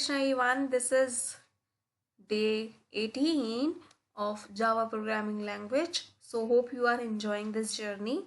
Krishna everyone, this is day 18 of Java programming language. So hope you are enjoying this journey,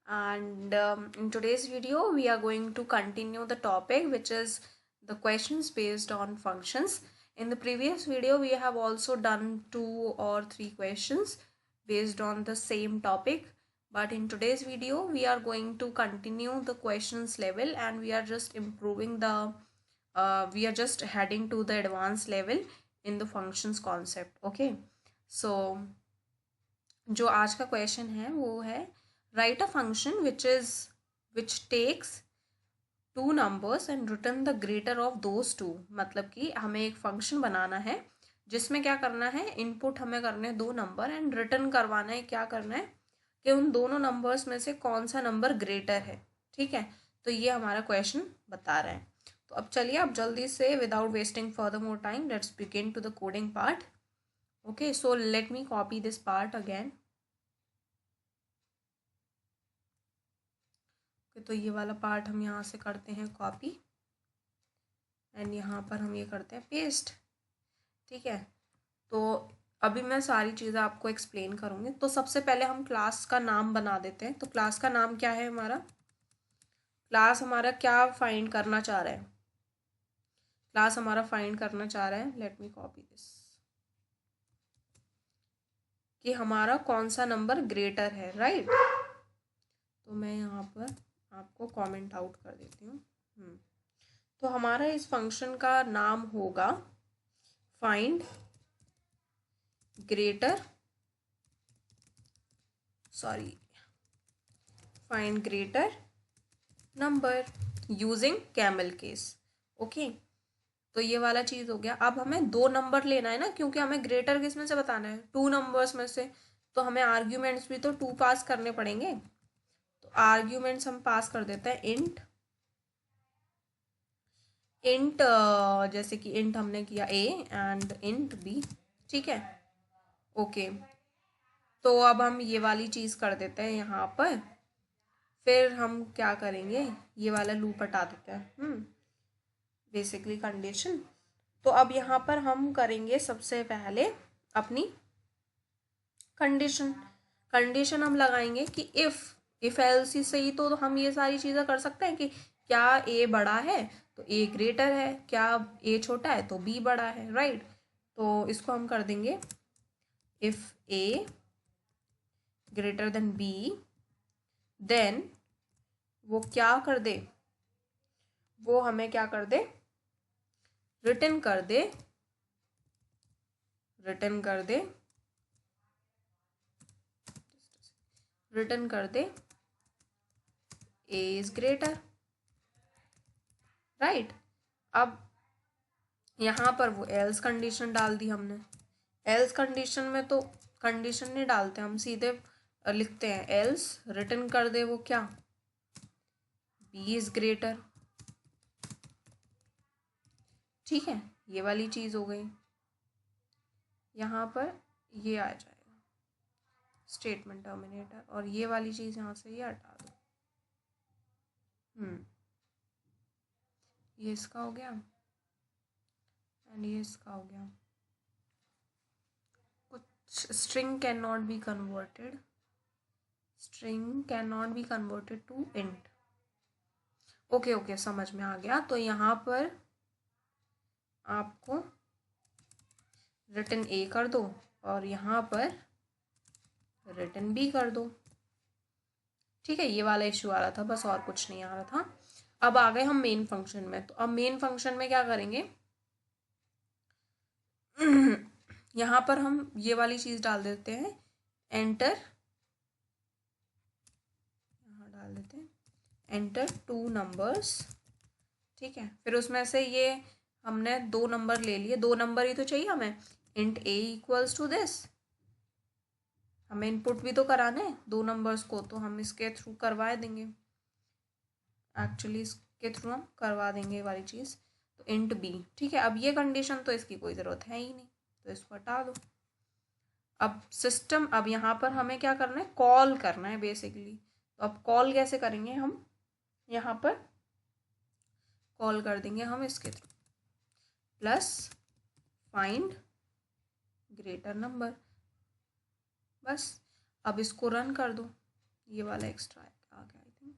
and in today's video we are going to continue the topic, which is the questions based on functions. In the previous video we have also done 2 or 3 questions based on the same topic, but in today's video we are going to continue the questions level, and we are just improving the we are just heading to the advanced level in the functions concept. Okay, so जो आज का question है वो है right a function which takes two numbers and return the greater of those two. मतलब कि हमें एक फंक्शन बनाना है जिसमें क्या करना है, इनपुट हमें करने हैं 2 नंबर एंड रिटर्न करवाना है, क्या करना है कि उन दोनों नंबर्स में से कौन सा नंबर ग्रेटर है। ठीक है, तो ये हमारा क्वेश्चन बता रहा है। तो अब चलिए, अब जल्दी से without wasting further more time let's begin to the coding part. Okay, so let me copy this part again. तो ये वाला पार्ट हम यहाँ से करते हैं कॉपी एंड यहाँ पर हम ये करते हैं पेस्ट। ठीक है, तो अभी मैं सारी चीज़ें आपको एक्सप्लेन करूँगी। तो सबसे पहले हम क्लास का नाम बना देते हैं। तो क्लास का नाम क्या है हमारा, क्लास हमारा क्या फाइंड करना चाह रहा है, क्लास हमारा फाइंड करना चाह रहा है, लेट मी कॉपी दिस, कि हमारा कौन सा नंबर ग्रेटर है, राइट। तो मैं यहाँ पर आपको कमेंट आउट कर देती हूँ। तो हमारा इस फंक्शन का नाम होगा find greater, find greater number using camel case. Okay, तो ये वाला चीज़ हो गया। अब हमें 2 नंबर लेना है ना, क्योंकि हमें ग्रेटर किस में से बताना है, 2 नंबर्स में से। तो हमें आर्ग्यूमेंट्स भी तो 2 पास करने पड़ेंगे। तो आर्ग्यूमेंट्स हम पास कर देते हैं इंट जैसे कि इंट हमने किया a एंड इंट b। ठीक है, ओके, तो अब हम ये वाली चीज़ कर देते हैं यहाँ पर। फिर हम क्या करेंगे, ये वाला लूप हटा देते हैं, बेसिकली कंडीशन। तो अब यहाँ पर हम करेंगे सबसे पहले अपनी कंडीशन हम लगाएंगे कि इफ एल्स से ही तो हम ये सारी चीज़ें कर सकते हैं कि क्या ए बड़ा है तो ए ग्रेटर है, क्या ए छोटा है तो बी बड़ा है, राइट। तो इसको हम कर देंगे if A greater than B, then वो क्या कर दे, वो हमें क्या कर दे, रिटर्न कर दे ए इज ग्रेटर, राइट। अब यहाँ पर वो एल्स कंडीशन डाल दी हमने। एल्स कंडीशन में तो कंडीशन नहीं डालते, हम सीधे लिखते हैं एल्स रिटर्न कर दे वो क्या, बी इज ग्रेटर। ठीक है, ये वाली चीज़ हो गई। यहाँ पर ये आ जाएगा स्टेटमेंट टर्मिनेटर, और ये वाली चीज़ यहाँ से ये हटा दो। ये इसका हो गया एंड ये इसका हो गया। कुछ string can not be converted to int. Okay, समझ में आ गया। तो यहाँ पर आपको रिटर्न ए कर दो और यहाँ पर रिटर्न बी कर दो। ठीक है, ये वाला इश्यू आ रहा था, बस और कुछ नहीं आ रहा था। अब आ गए हम मेन फंक्शन में। तो अब मेन फंक्शन में क्या करेंगे, यहाँ पर हम ये वाली चीज़ डाल देते हैं एंटर, यहाँ डाल देते हैं एंटर 2 नंबर्स। ठीक है, फिर उसमें से ये हमने 2 नंबर ले लिए, 2 नंबर ही तो चाहिए हमें। Int A equals to this, हमें इनपुट भी तो कराना है 2 नंबर्स को, तो हम इसके थ्रू करवा देंगे, एक्चुअली इसके थ्रू हम करवा देंगे ये वाली चीज़। तो इंट बी, ठीक है। अब ये कंडीशन तो इसकी कोई ज़रूरत है ही नहीं, तो इसको हटा दो। अब सिस्टम, अब यहाँ पर हमें क्या करना है, कॉल करना है बेसिकली। तो अब कॉल कैसे करेंगे, हम यहाँ पर कॉल कर देंगे हम इसके through. Plus find greater number. बस अब इसको रन कर दो। ये वाला एक्स्ट्रा आ गया आई थिंक।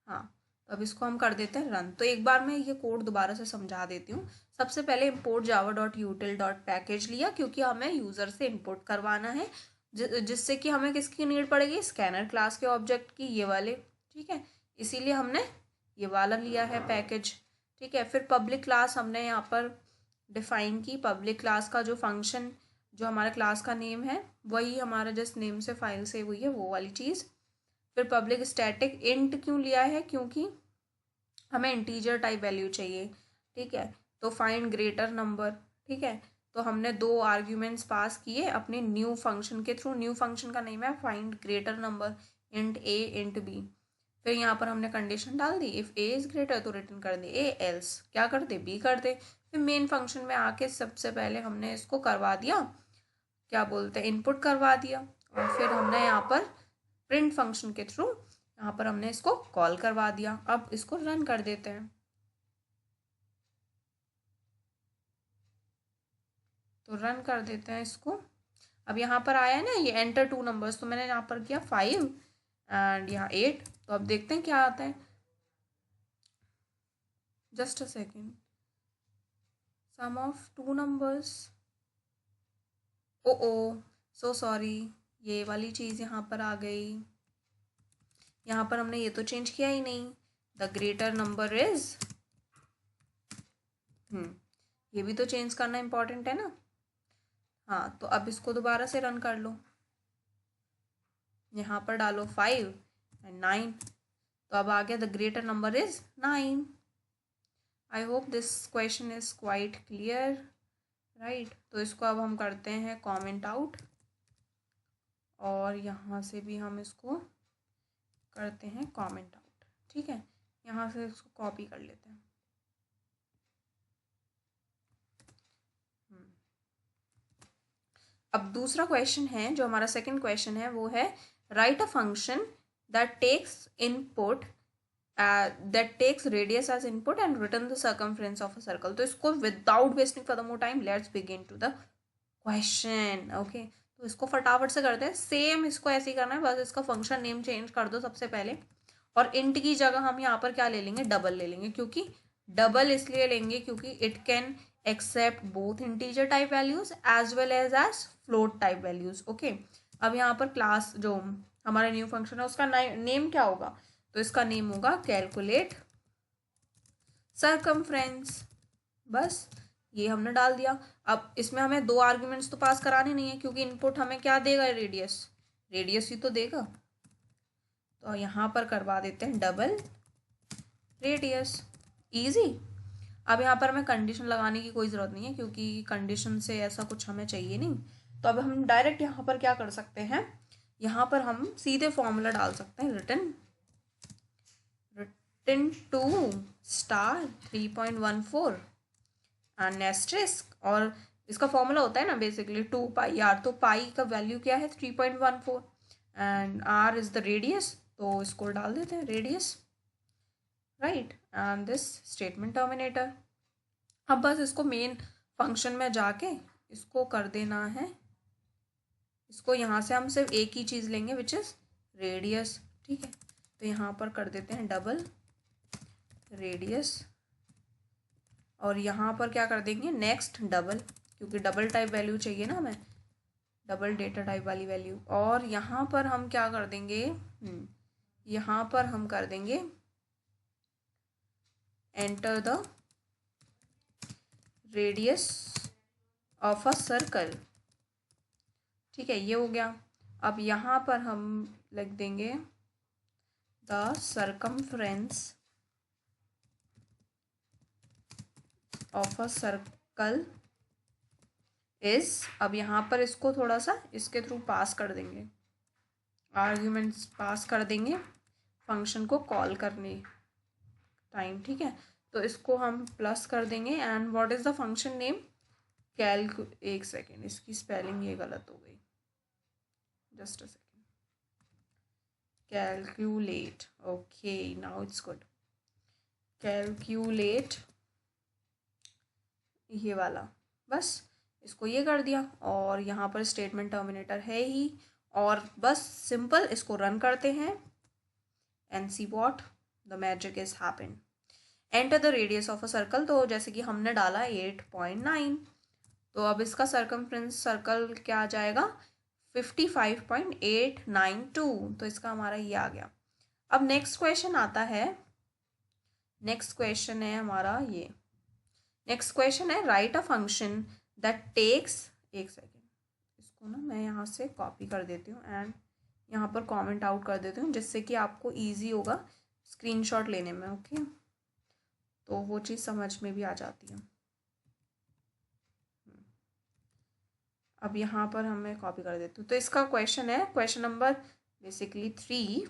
हाँ, तो अब इसको हम कर देते हैं रन। तो एक बार मैं ये कोड दोबारा से समझा देती हूँ। सबसे पहले import java.util.package लिया, क्योंकि हमें यूज़र से इंपोर्ट करवाना है, जिससे कि हमें किसकी नीड पड़ेगी, स्कैनर क्लास के ऑब्जेक्ट की, ये वाले। ठीक है, इसीलिए हमने ये वाला लिया है पैकेज। ठीक है, फिर पब्लिक क्लास हमने यहाँ पर डिफाइन की। पब्लिक क्लास का जो फंक्शन, जो हमारे क्लास का नेम है, वही हमारा जिस नेम से फाइल सेव हुई है वो वाली चीज़। फिर पब्लिक स्टैटिक इंट क्यों लिया है, क्योंकि हमें इंटीजर टाइप वैल्यू चाहिए। ठीक है, तो फाइंड ग्रेटर नंबर। ठीक है, तो हमने 2 आर्ग्यूमेंट्स पास किए अपने न्यू फंक्शन के थ्रू। न्यू फंक्शन का नेम है फाइंड ग्रेटर नंबर, इंट ए इंट बी। फिर यहाँ पर हमने कंडीशन डाल दी, इफ़ ए इज़ ग्रेटर तो रिटर्न कर दे ए, एल्स क्या कर दे, बी कर दे। फिर मेन फंक्शन में आके सबसे पहले हमने इसको करवा दिया, क्या बोलते हैं, इनपुट करवा दिया। और फिर हमने यहाँ पर प्रिंट फंक्शन के थ्रू यहाँ पर हमने इसको कॉल करवा दिया। अब इसको रन कर देते हैं। तो रन कर देते हैं इसको। अब यहाँ पर आया है ना ये एंटर 2 नंबर्स, तो मैंने यहाँ पर किया 5 एंड यहाँ 8। तो अब देखते हैं क्या आता है। Just a second, sum of 2 numbers. Oh so sorry, ये वाली चीज़ यहाँ पर आ गई। यहाँ पर हमने ये तो चेंज किया ही नहीं, द ग्रेटर नंबर इज। ये भी तो चेंज करना इम्पोर्टेंट है ना। हाँ, तो अब इसको दोबारा से रन कर लो। यहाँ पर डालो 5 एंड 9। तो अब आ गया the greater number is 9। I hope this question is quite clear, right. तो इसको अब हम करते हैं कॉमेंट आउट, और यहाँ से भी हम इसको करते हैं कॉमेंट आउट। ठीक है, यहाँ से इसको कॉपी कर लेते हैं। अब दूसरा क्वेश्चन है, जो हमारा सेकंड क्वेश्चन है, वो है right a function that takes input that takes radius as input and return the circumference of a circle। तो इसको without wasting further more time, let's begin to the question। okay, तो इसको फटाफट से करते हैं। सेम इसको ऐसे ही करना है, बस इसका फंक्शन नेम चेंज कर दो सबसे पहले। और इंट की जगह हम यहाँ पर क्या ले लेंगे, डबल ले लेंगे। क्योंकि डबल इसलिए लेंगे क्योंकि it can accept both integer type values as well as float type values. Okay, अब यहाँ पर क्लास जो हमारा न्यू फंक्शन है उसका नेम क्या होगा, तो इसका नेम होगा कैलकुलेट सरकमफ्रेंस। बस ये हमने डाल दिया। अब इसमें हमें 2 आर्ग्यूमेंट्स तो पास कराने नहीं है, क्योंकि इनपुट हमें क्या देगा, रेडियस। रेडियस ही तो देगा। तो यहाँ पर करवा देते हैं डबल रेडियस, इजी। अब यहाँ पर हमें कंडीशन लगाने की कोई ज़रूरत नहीं है, क्योंकि कंडीशन से ऐसा कुछ हमें चाहिए नहीं। तो अब हम डायरेक्ट यहाँ पर क्या कर सकते हैं, यहाँ पर हम सीधे फॉर्मूला डाल सकते हैं, return two star 3.14 and asterisk. और इसका फॉर्मूला होता है ना बेसिकली 2 पाई आर। तो पाई का वैल्यू क्या है, 3.14 and R is the radius. तो इसको डाल देते हैं radius, right, and this statement terminator. अब बस इसको मेन फंक्शन में जाके इसको कर देना है। इसको यहाँ से हम सिर्फ एक ही चीज़ लेंगे विच इज़ रेडियस। ठीक है, तो यहाँ पर कर देते हैं डबल रेडियस, और यहाँ पर क्या कर देंगे, नेक्स्ट डबल, क्योंकि डबल टाइप वैल्यू चाहिए ना हमें, डबल डेटा टाइप वाली वैल्यू। और यहाँ पर हम क्या कर देंगे, यहाँ पर हम कर देंगे enter the radius of a circle. ठीक है, ये हो गया। अब यहाँ पर हम लिख देंगे the circumference of a circle is. अब यहाँ पर इसको थोड़ा सा इसके थ्रू पास कर देंगे, आर्ग्यूमेंट्स पास कर देंगे फंक्शन को कॉल करने टाइम। ठीक है, तो इसको हम प्लस कर देंगे and what is the function name, एक सेकेंड, इसकी स्पेलिंग ये गलत हो गई, just a second, calculate. Okay, now it's good. Calculate ये वाला, बस इसको ये कर दिया और यहाँ पर स्टेटमेंट टर्मिनेटर है ही, और बस सिंपल इसको रन करते हैं and see what the magic is happened. Enter the radius of a circle, तो जैसे कि हमने डाला 8.9, तो अब इसका सरकमफ्रेंस सर्कल क्या आ जाएगा 55.892, तो इसका हमारा ये आ गया। अब नेक्स्ट क्वेश्चन आता है, नेक्स्ट क्वेश्चन है हमारा ये, नेक्स्ट क्वेश्चन है right a function that takes, एक सेकेंड इसको ना मैं यहाँ से कॉपी कर देती हूँ एंड यहाँ पर कमेंट आउट कर देती हूँ, जिससे कि आपको इजी होगा स्क्रीनशॉट लेने में। ओके, तो वो चीज़ समझ में भी आ जाती है। अब यहाँ पर हमें कॉपी कर देती हूँ, तो इसका क्वेश्चन है question number basically 3,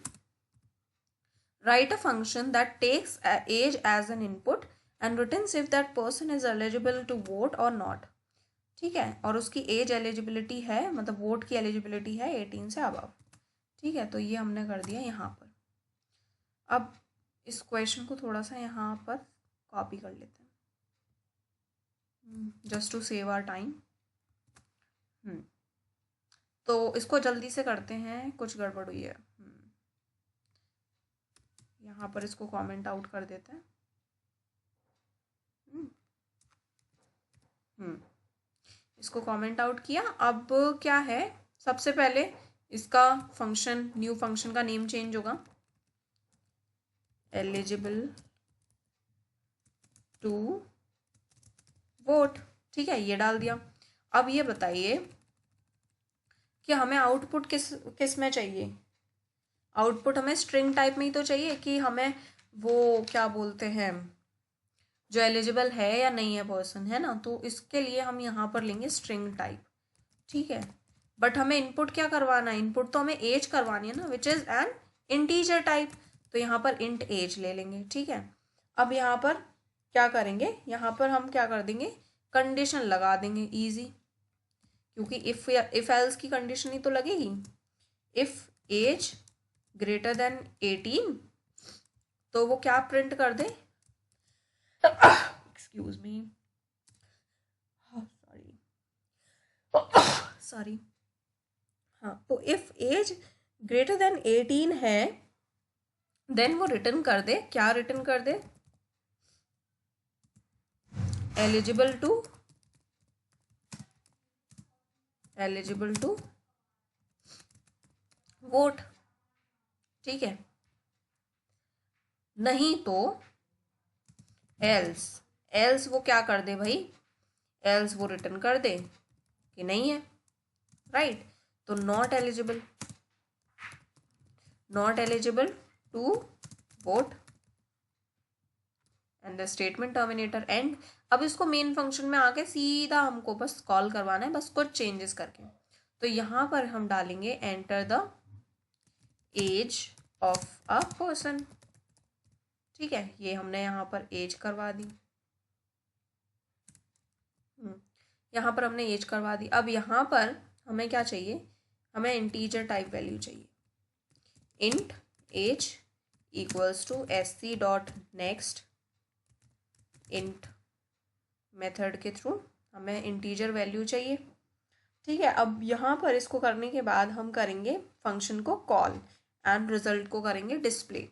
right a function that takes age as an input and returns if that person is eligible to vote और नॉट। ठीक है, और उसकी एज एलिजिबिलिटी है, मतलब वोट की एलिजिबिलिटी है 18 से अबव। ठीक है, तो ये हमने कर दिया यहाँ पर। अब इस क्वेश्चन को थोड़ा सा यहाँ पर कॉपी कर लेते हैं just to save our time. तो इसको जल्दी से करते हैं, कुछ गड़बड़ हुई है। यहाँ पर इसको कमेंट आउट कर देते हैं। इसको कमेंट आउट किया। अब क्या है, सबसे पहले इसका फंक्शन, न्यू फंक्शन का नेम चेंज होगा, एलिजिबल टू वोट। ठीक है, ये डाल दिया। अब ये बताइए कि हमें आउटपुट किस में चाहिए। आउटपुट हमें स्ट्रिंग टाइप में ही तो चाहिए, कि हमें वो क्या बोलते हैं, जो एलिजिबल है या नहीं है पर्सन, है ना। तो इसके लिए हम यहाँ पर लेंगे स्ट्रिंग टाइप। ठीक है, बट हमें इनपुट क्या करवाना है, इनपुट तो हमें एज करवानी है ना, which is an integer type. तो यहाँ पर इंट एज ले लेंगे। ठीक है, अब यहाँ पर क्या करेंगे, यहाँ पर हम क्या कर देंगे, कंडीशन लगा देंगे इजी, क्योंकि इफ एल्स की कंडीशन ही तो लगेगी। इफ एज ग्रेटर देन 18, तो वो क्या प्रिंट कर दे, एक्सक्यूज मी, सॉरी, हाँ, तो इफ एज ग्रेटर देन 18 है, देन वो रिटर्न कर दे, क्या रिटर्न कर दे, एलिजिबल टू वोट। ठीक है, नहीं तो एल्स, एल्स वो क्या कर दे भाई, एल्स वो रिटर्न कर दे कि नहीं है, राइट। तो not eligible to vote and the statement terminator end. अब इसको मेन फंक्शन में आके सीधा हमको बस कॉल करवाना है, बस कुछ चेंजेस करके। तो यहाँ पर हम डालेंगे enter the age of a person. ठीक है, ये हमने यहाँ पर एज करवा दी, यहाँ पर हमने एज करवा दी। अब यहाँ पर हमें क्या चाहिए, हमें इंटीजर टाइप वैल्यू चाहिए, int age equals to sc dot next int method के थ्रू हमें इंटीजर वैल्यू चाहिए। ठीक है, अब यहाँ पर इसको करने के बाद हम करेंगे फंक्शन को कॉल एंड रिजल्ट को करेंगे डिस्प्ले।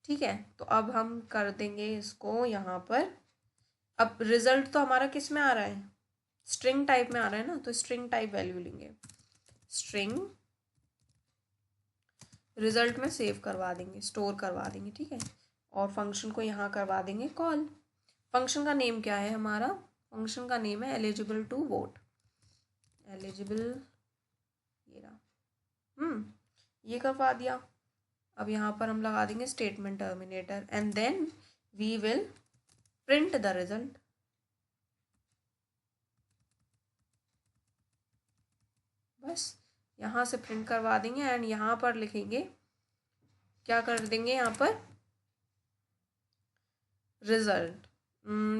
ठीक है, तो अब हम कर देंगे इसको यहाँ पर। अब रिजल्ट तो हमारा किस में आ रहा है, स्ट्रिंग टाइप में आ रहा है ना, तो स्ट्रिंग टाइप वैल्यू लेंगे, स्ट्रिंग रिजल्ट में सेव करवा देंगे, स्टोर करवा देंगे। ठीक है, और फंक्शन को यहाँ करवा देंगे कॉल। फंक्शन का नेम क्या है हमारा, फंक्शन का नेम है एलिजिबल टू वोट, एलिजिबल, ये रहा, ये करवा दिया। अब यहाँ पर हम लगा देंगे statement terminator and then we will print the result. बस यहाँ से प्रिंट करवा देंगे एंड यहाँ पर लिखेंगे, क्या कर देंगे यहाँ पर, रिजल्ट।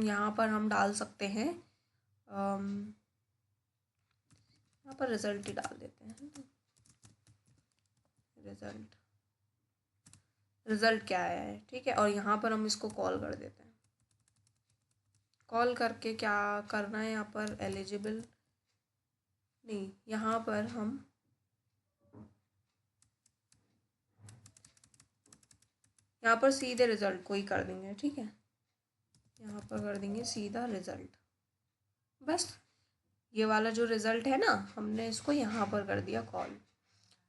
यहाँ पर हम डाल सकते हैं, यहाँ पर रिजल्ट ही डाल देते हैं, रिजल्ट क्या आया है। ठीक है, और यहाँ पर हम इसको कॉल कर देते हैं, कॉल करके क्या करना है यहाँ पर, एलिजिबल नहीं, यहाँ पर हम यहाँ पर सीधे रिजल्ट को ही कर देंगे, ठीक है। यहाँ पर कर देंगे सीधा रिजल्ट, बस ये वाला जो रिजल्ट है ना, हमने इसको यहाँ पर कर दिया कॉल,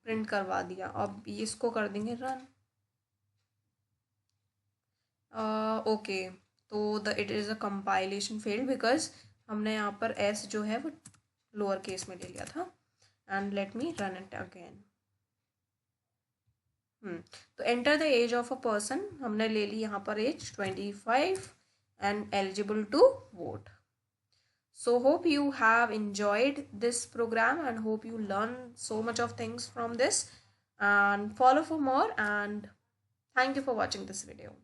प्रिंट करवा दिया। अब इसको कर देंगे रन। ओके, तो it is a compilation failed because हमने यहाँ पर एस जो है वो लोअर केस में ले लिया था। And let me run it again. तो enter the age of a person, हमने ले ली यहाँ पर age 25 and eligible to vote. So hope you have enjoyed this program and hope you learn so much of things from this, and follow for more, and thank you for watching this video.